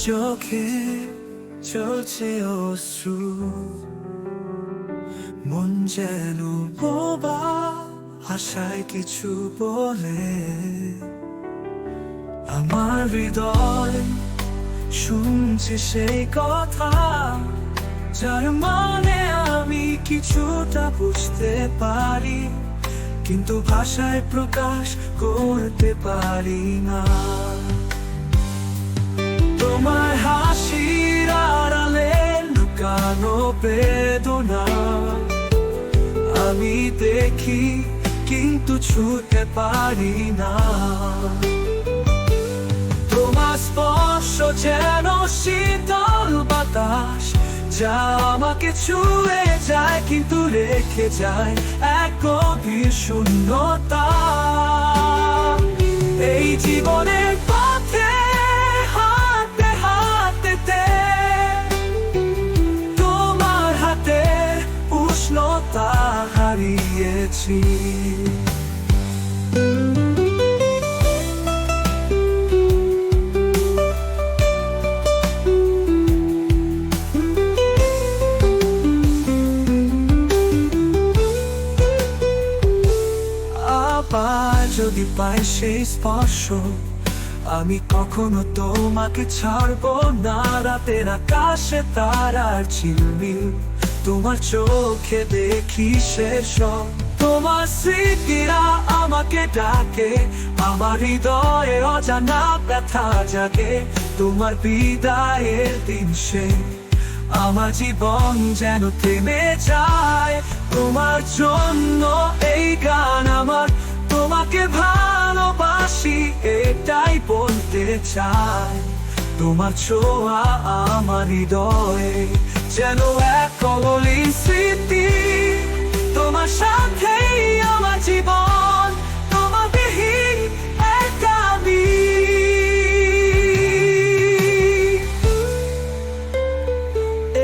চোখে চলছে অশ্রু, মন যেন বোবা আশায় কিছু বলে। আমার হৃদয় শুনছে সেই কথা, যার মানে আমি কিছুটা বুঝতে পারি, কিন্তু ভাষায় প্রকাশ করতে পারি না। তোমার হাসির আড়ালে লুকানো বেদনা আমি দেখি, কিন্তু ছুঁতে পারি না। তোমার স্পর্শ যেন শীতল বাতাস, যা আমাকে ছুঁয়ে যায় কিন্তু রেখে যায় এক গভীর শূন্যতা। এই জীবনের পথে হাঁটতে হাঁটতে তোমার হাতে উষ্ণতা হারিয়েছি। যদি পাই সেই স্পর্শ, আমি কখনো তোমাকে ছাড়বো না। রাতের আকাশে তারার ঝিলমিল, তোমার চোখে দেখি শেষ। তোমার স্মৃতিরা আমাকে ডাকে, আমার হৃদয়ে অজানা ব্যথা জাগে। তোমার বিদায়ের দিন সে, আমার জীবন যেন থেমে যায়। তোমার জন্য এই গান আমার, তোমাকে ভালোবাসি এটাই বলতে চাই। তোমার ছোঁয়া আমার হৃদয়ে যেন এক অমলিন স্মৃতি। তোমার সাথেই আমার জীবন, তোমার বিহীন একা আমি।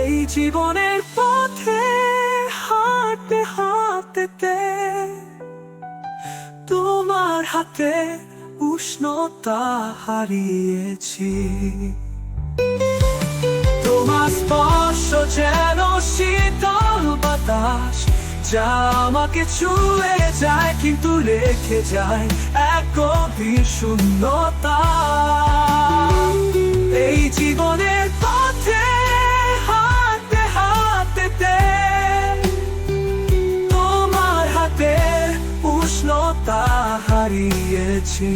এই জীবনের পথে হাঁটতে হাঁটতে তোমার হাতে উষ্ণতা হারিয়েছি। তোমার স্পর্শ যেন শীতল বাতাস, যা আমাকে ছুঁয়ে যায় কিন্তু রেখে যায় এক গভীর শূন্যতা। এই জীবনের পথে হাঁটতে হাঁটতে তোমার হাতে উষ্ণতা হারিয়েছি।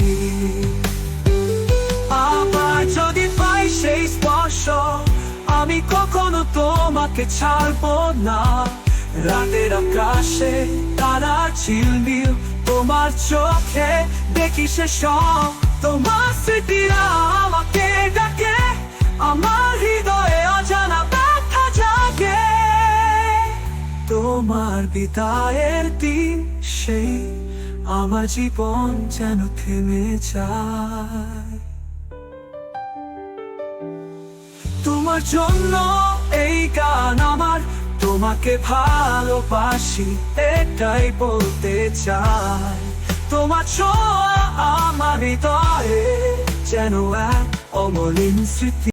আবার যদি পাই সেই স্পর্শ, আমি কখনো তোমাকে ছাড়বো না। রাতের আকাশে তারার ঝিলমিল, তোমার চোখে দেখি শেষ। তোমার স্মৃতিরা আমাকে ডাকে, আমার হৃদয়ে অজানা ব্যথা জাগে। তোমার বিদায়ের দিন সেই, আমার জীবন যেন থেমে যায়। তোমার জন্য এই গান আমার, তোমাকে ভালোবাসি এটাই বলতে চাই। তোমার ছোঁয়া আমার হৃদয়ে যেন এক অমলিন স্মৃতি।